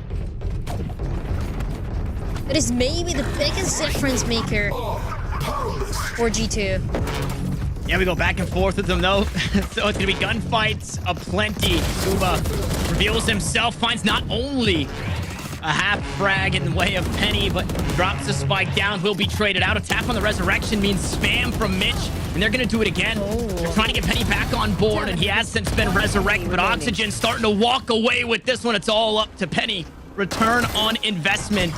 That is maybe the biggest difference maker for G2. Yeah, we go back and forth with them, though. So it's going to be gunfights aplenty. Uba reveals himself, finds not only a half frag in the way of Penny, but drops the spike down, will be traded out. A tap on the resurrection means spam from Mitch, and they're going to do it again. They're trying to get Penny back on board, and he has since been resurrected, but Oxygen starting to walk away with this one. It's all up to Penny. Return on investment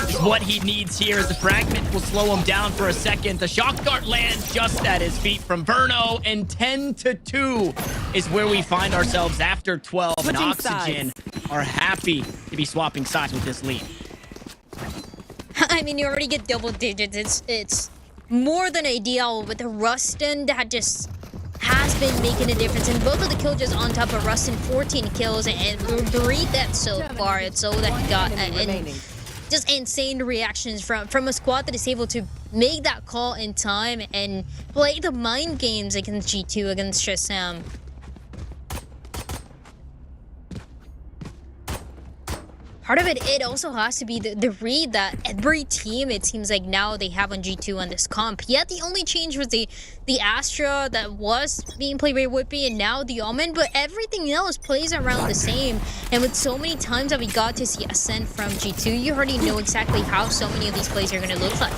is what he needs here, as the fragment will slow him down for a second. The shock dart lands just at his feet from Verno, and 10-2 is where we find ourselves after 12. And Oxygen are happy to be swapping sides with this lead. I mean, you already get double digits. It's more than ideal with the Rustin that just has been making a difference. And both of the kills just on top of Rustin, 14 kills and 3 deaths so far. It's all that he got. And just insane reactions from a squad that is able to make that call in time and play the mind games against G2, against Shazam. Part of it also has to be the read that every team, it seems like now they have on G2 on this comp. Yet the only change was the Astra that was being played by Whippy, and now the Omen, but everything else plays around the same. And with so many times that we got to see Ascent from G2, you already know exactly how so many of these plays are going to look like.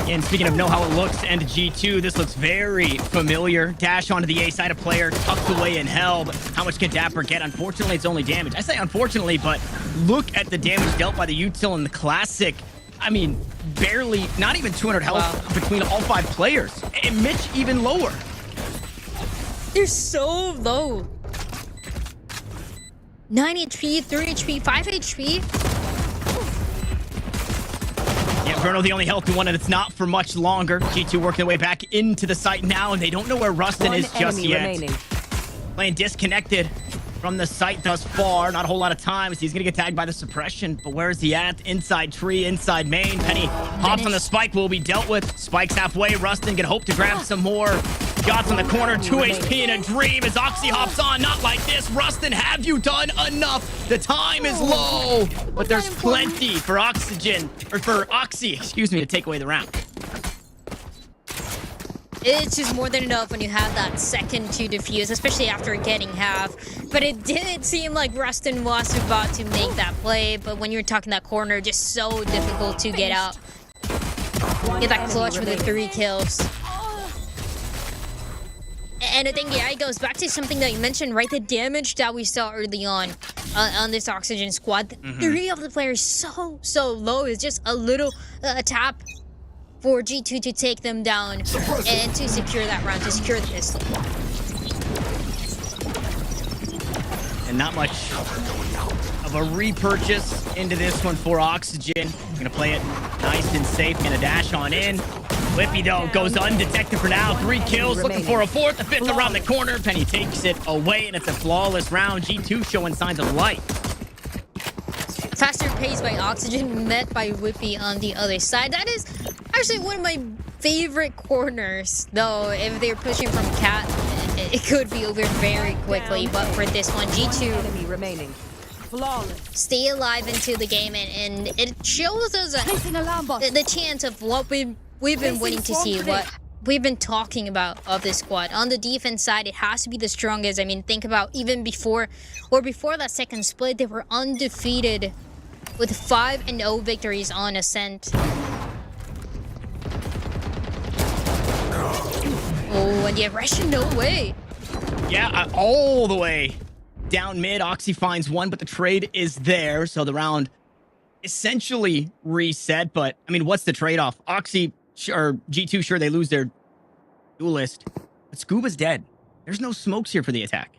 And speaking of know how it looks to end G2, this looks very familiar. Dash onto the A side, a player tucked away in hell. But how much can Dapper get? Unfortunately, it's only damage. I say unfortunately, but look at the damage dealt by the util in the Classic. I mean, barely, not even 200 health between all 5 players. And Mitch even lower. They're so low. 9 HP, 3 HP, 5 HP. Yeah, Verno the only healthy one, and it's not for much longer. G2 working their way back into the site now, and they don't know where Rustin is just yet. Remaining. Playing disconnected from the site thus far. Not a whole lot of time, so he's going to get tagged by the suppression. But where is he at? Inside tree, inside main. Penny hops on the spike, will be dealt with. Spike's halfway. Rustin can hope to grab some more. Shots on the corner, 2 HP in a dream as Oxy hops on. Not like this. Rustin, have you done enough? The time is low, but there's plenty for Oxygen, or for Oxy, excuse me, to take away the round. It's just more than enough when you have that second to defuse, especially after getting half. But it did seem like Rustin was about to make that play, but when you're talking that corner, just so difficult to get out. Get that clutch with the 3 kills. And I think, yeah, it goes back to something that you mentioned, right? The damage that we saw early on this Oxygen squad. 3 of the players so low. Is just a little tap for G2 to take them down and to secure that round, to secure the pistol. And not much of a repurchase into this one for Oxygen. Gonna play it nice and safe. Gonna dash on in. Whippy, though, goes undetected for now. 3 kills, looking for a 4th. The 5th around the corner. Penny takes it away, and it's a flawless round. G2 showing signs of life. Faster pace by Oxygen, met by Whippy on the other side. That is actually one of my favorite corners, though. If they're pushing from Cat, it could be over very quickly. But for this one, G2 Enemy remaining. Flawless. stay alive into the game, and it shows us the chance of what we've been waiting to see, what we've been talking about of this squad. On the defense side, it has to be the strongest. I mean, think about even before that second split, they were undefeated with 5-0 victories on Ascent. Oh, and the aggression, no way. Yeah, all the way down mid. Oxy finds one, but the trade is there, so the round essentially reset. But, I mean, what's the trade-off? Oxy, or G2, sure, they lose their duelist, but Scuba's dead. There's no smokes here for the attack.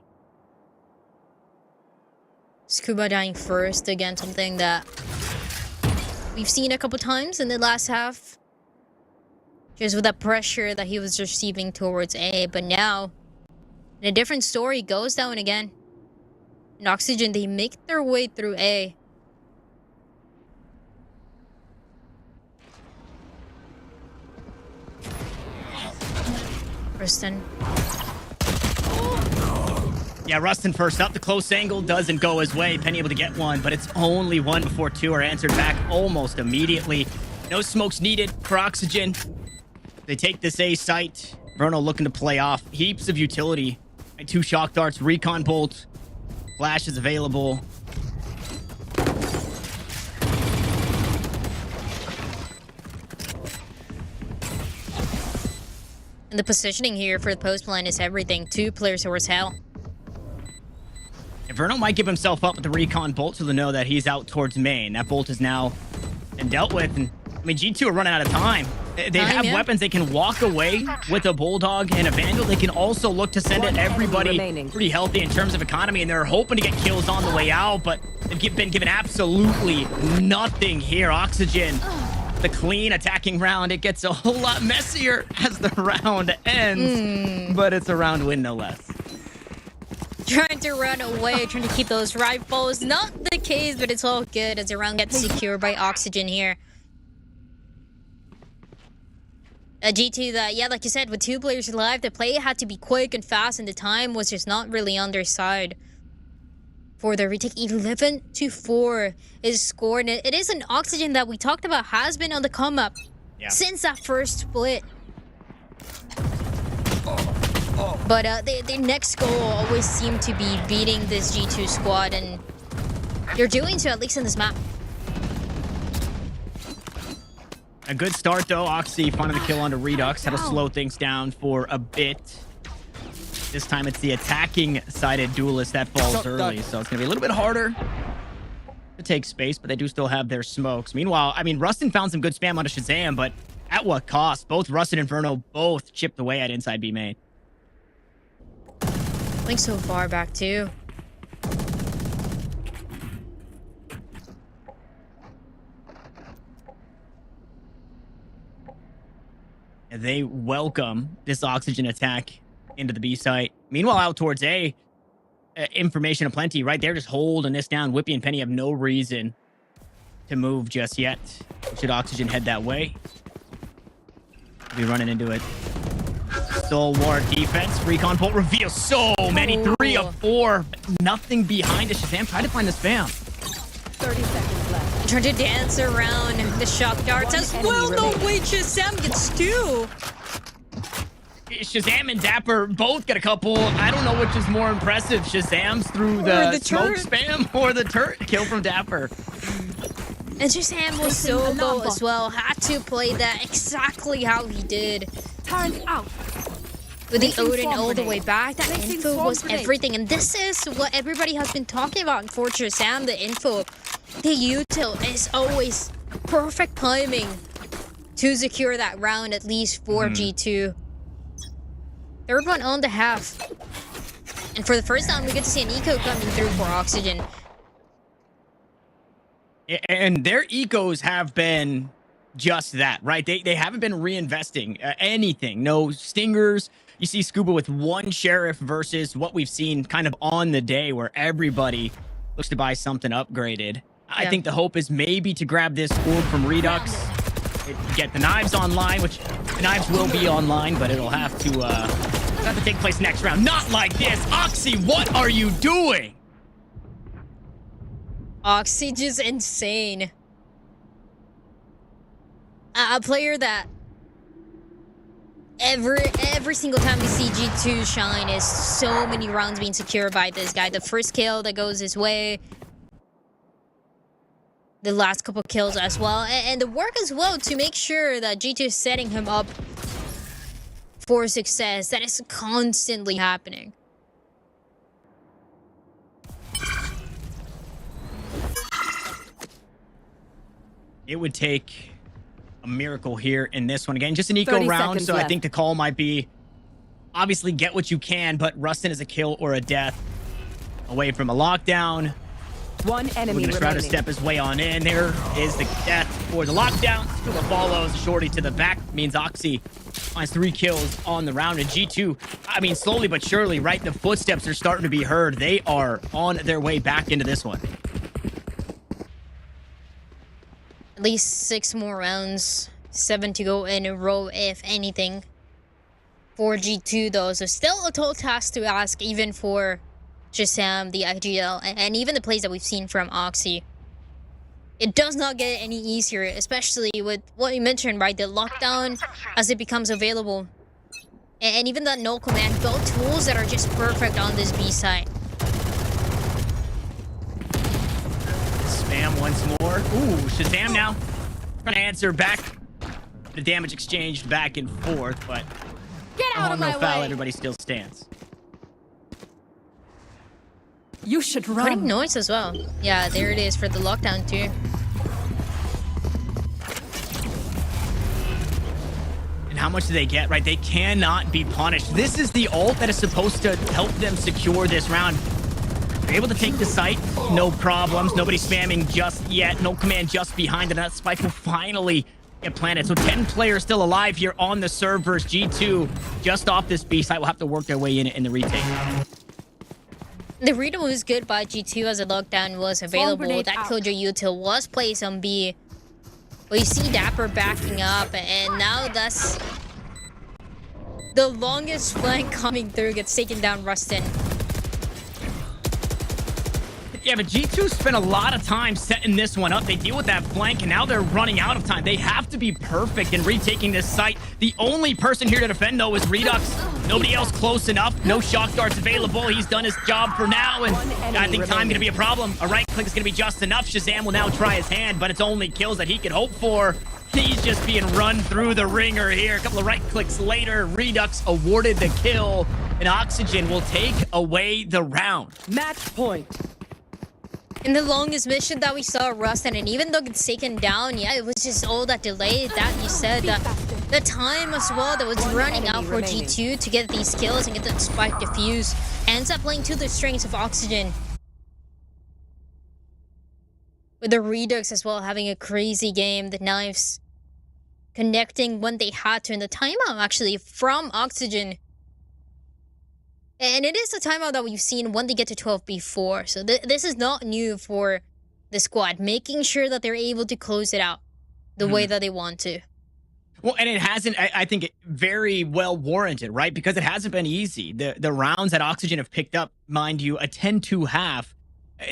Scuba dying first, again, something that we've seen a couple times in the last half. Just with that pressure that he was receiving towards A, but now, in a different story, goes down again. And Oxygen, they make their way through A. Rustin. Yeah, Rustin first up. The close angle doesn't go his way. Penny able to get one, but it's only 1 before 2 are answered back almost immediately. No smokes needed for Oxygen. They take this A site. Verno looking to play off. Heaps of utility. 2 shock darts, recon bolt. Flash is available. And the positioning here for the post line is everything. 2 players towards hell. And Verno might give himself up with the recon bolt to know that he's out towards main. That bolt is now been dealt with. And I mean, G2 are running out of time. They have weapons. They can walk away with a Bulldog and a Vandal. They can also look to send it everybody pretty healthy in terms of economy, and they're hoping to get kills on the way out, but they've been given absolutely nothing here. Oxygen, the clean attacking round. It gets a whole lot messier as the round ends, but it's a round win no less. Trying to run away, trying to keep those rifles. Not the case, but it's all good as the round gets secured by Oxygen here. G2, yeah, like you said, with 2 players alive, the play had to be quick and fast, and the time was just not really on their side. For the retake, 11-4 is scored. And it is an Oxygen that we talked about has been on the come up since that first split. But their next goal always seemed to be beating this G2 squad, and they're doing so, at least in this map. A good start, though. Oxy finding the kill onto Redux. Had to slow things down for a bit. This time it's the attacking-sided duelist that falls early, so it's going to be a little bit harder to take space, but they do still have their smokes. Meanwhile, I mean, Rustin found some good spam onto Shazam, but at what cost? Both Rustin and Inferno both chipped away at inside B main. Link so far back, too. And they welcome this Oxygen attack into the B site. Meanwhile, out towards A, information aplenty right there, just holding this down. Whippy and Penny have no reason to move just yet. Should Oxygen head that way? Be running into it. Stalwart defense. Recon bolt reveals so many. 3 of 4. Nothing behind it. Shazam tried to find the spam. 30 seconds left. Trying to dance around the shock darts as well. No way, Shazam gets 2. Shazam and Dapper both get a couple. I don't know which is more impressive. Shazam's through the smoke spam or the turret kill from Dapper. And Shazam was so low as well. Had to play that exactly how he did. Turn out. With the Odin all the way back, that info was everything. And this is what everybody has been talking about for Shazam. The info, the util is always perfect timing to secure that round, at least for G2. Third one on the half. And for the first time, we get to see an eco coming through for Oxygen. And their ecos have been just that, right? They haven't been reinvesting anything. No stingers. You see Scuba with 1 sheriff versus what we've seen kind of on the day where everybody looks to buy something upgraded. I think the hope is maybe to grab this orb from Redux, get the knives online, which the knives will be online, but it'll have to take place next round. Not like this. Oxy, what are you doing? Oxy just insane. A player that every single time we see G2 shine is so many rounds being secured by this guy. The first kill that goes his way. The last couple kills as well. And the work as well to make sure that G2 is setting him up for success. That is constantly happening. It would take a miracle here in this one. Again, just an eco round, so I think the call might be obviously get what you can, but Rustin is a kill or a death away from a lockdown. 1 enemy remaining. Shrouder step his way on in. There is the death for the lockdown. Scuba follows. Shorty to the back means Oxy finds 3 kills on the round. And G2, I mean, slowly but surely, right? The footsteps are starting to be heard. They are on their way back into this one. At least 6 more rounds. 7 to go in a row, if anything. For G2, though. So still a tall task to ask, even for Shazam, the IGL, and even the plays that we've seen from Oxy. It does not get any easier, especially with what you mentioned, right? The lockdown as it becomes available. And even that no command, both tools that are just perfect on this B side. Spam once more. Ooh, Shazam now. Trying to answer back. The damage exchanged back and forth, but Get out of my foul, way. everybody still stands. You should run. Putting noise as well. Yeah, there it is for the lockdown too. And how much do they get, right? They cannot be punished. This is the ult that is supposed to help them secure this round. They're able to take the site, no problems. Nobody spamming just yet. No command just behind it. That spike will finally get planted. So 10 players still alive here on the servers. G2 just off this B site will have to work their way in the retake. The read was good by G2 as the lockdown was available. That Killjoy util was placed on B. But you see Dapper backing up, and now that's the longest flank coming through. Gets taken down, Rustin. Yeah, but G2 spent a lot of time setting this one up. They deal with that flank, and now they're running out of time. They have to be perfect in retaking this site. The only person here to defend, though, is Redux. Nobody else close enough. No shock darts available. He's done his job for now, and I think time going to be a problem. A right click is going to be just enough. Shazam will now try his hand, but it's only kills that he could hope for. He's just being run through the ringer here. A couple of right clicks later, Redux awarded the kill, and Oxygen will take away the round. Match point. In the longest mission that we saw Rustin, and even though it's taken down, yeah, it was just all that delay that you said. The time as well that was running out for G2 to get these kills and get that spike defuse ends up playing to the strengths of Oxygen. With the Redux as well having a crazy game, the knives connecting when they had to, and the timeout actually from Oxygen. And it is a timeout that we've seen when they get to 12 before. So this is not new for the squad, making sure that they're able to close it out the way that they want to. Well, and it hasn't, I think, it very well warranted, right? Because it hasn't been easy. The rounds that Oxygen have picked up, mind you, a 10-2 half,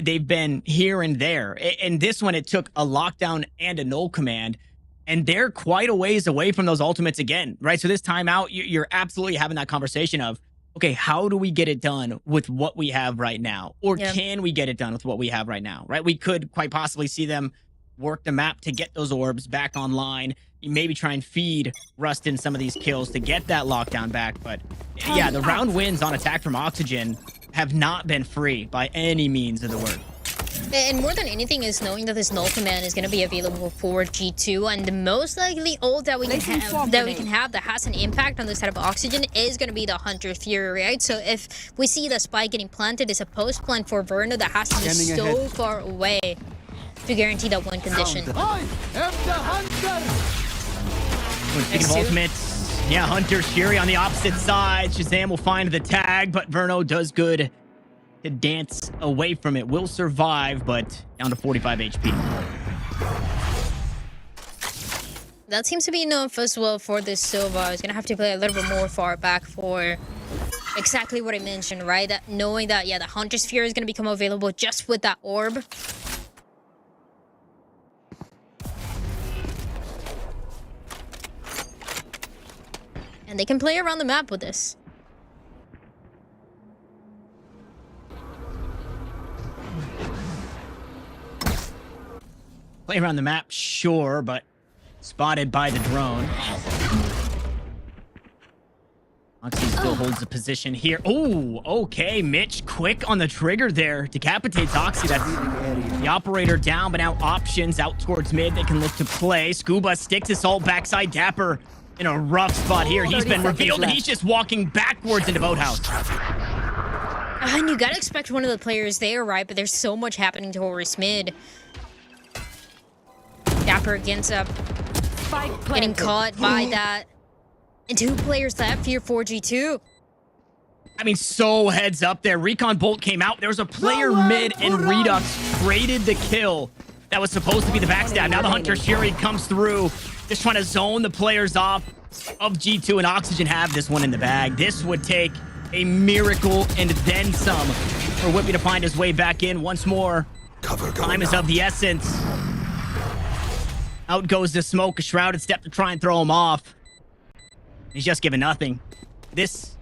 they've been here and there. And this one, it took a lockdown and a null command. And they're quite a ways away from those ultimates again, right? So this timeout, you're absolutely having that conversation of, okay, how do we get it done with what we have right now? Or can we get it done with what we have right now, right? We could quite possibly see them work the map to get those orbs back online. Maybe try and feed Rustin some of these kills to get that lockdown back. But yeah, the round wins on attack from Oxygen have not been free by any means of the word. And more than anything is knowing that this null command is going to be available for G2, and the most likely ult that we can have that has an impact on this type of Oxygen is going to be the Hunter Fury, right? So if we see the spike getting planted, it's a post plant for Verno that has to be so far away to guarantee that one condition. Speaking of ultimates, yeah, Hunter Fury on the opposite side. Shazam will find the tag, but Verno does good to dance away from it. Will survive, but down to 45 HP. That seems to be enough as well for this Silva. He's gonna have to play a little bit more far back for exactly what I mentioned, right? That knowing that, yeah, the Hunter's Fury is gonna become available just with that orb. And they can play around the map with this. Play around the map, sure, but spotted by the drone. Oxy still holds the position here. Oh, okay, Mitch, quick on the trigger there. Decapitates Oxy. That's the operator down, but now options out towards mid. They can look to play. Scuba sticks assault backside. Dapper in a rough spot here. He's been revealed, and he's just walking backwards into Boathouse. And you gotta expect one of the players there, right? But there's so much happening towards mid. Dapper against up, getting caught by that. And two players left here for G2. I mean, so heads up there. Recon Bolt came out. There was a player mid, and Redux traded the kill. That was supposed to be the backstab. Now the Hunter Fury comes through, just trying to zone the players off of G2, and Oxygen have this one in the bag. This would take a miracle and then some for Whippy to find his way back in once more. Time is of the essence. Out goes the smoke, a shrouded step to try and throw him off. He's just given nothing. This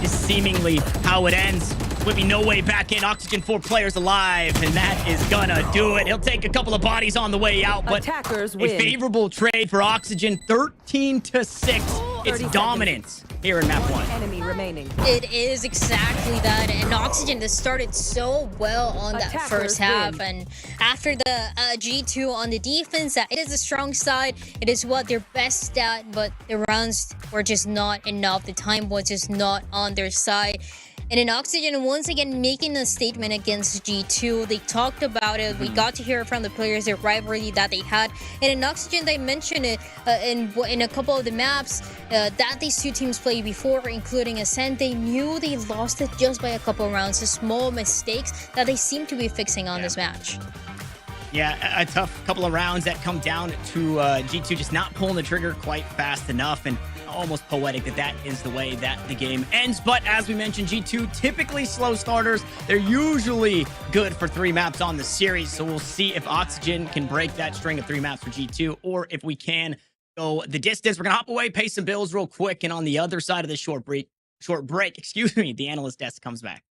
is seemingly how it ends. Whippy no way back in. Oxygen 4 players alive, and that is gonna do it. He'll take a couple of bodies on the way out, but a favorable trade for Oxygen, 13-6. It's dominance here in map 1. Enemy remaining. It is exactly that, and Oxygen has started so well on that first half, and after the G2 on the defense, it is a strong side. It is what their best stat, but the rounds were just not enough. The time was just not on their side. And in Oxygen, once again, making a statement against G2. They talked about it. We got to hear from the players, their rivalry that they had. And in Oxygen, they mentioned it in a couple of the maps that these two teams played before, including Ascent. They knew they lost it just by a couple rounds. So small mistakes that they seem to be fixing on this match. Yeah, a tough couple of rounds that come down to G2 just not pulling the trigger quite fast enough. And almost poetic that is the way that the game ends. But as we mentioned, G2 typically slow starters. They're usually good for 3 maps on the series. So we'll see if Oxygen can break that string of 3 maps for G2, or if we can go the distance. We're gonna hop away, pay some bills real quick, and on the other side of this short break, the analyst desk comes back.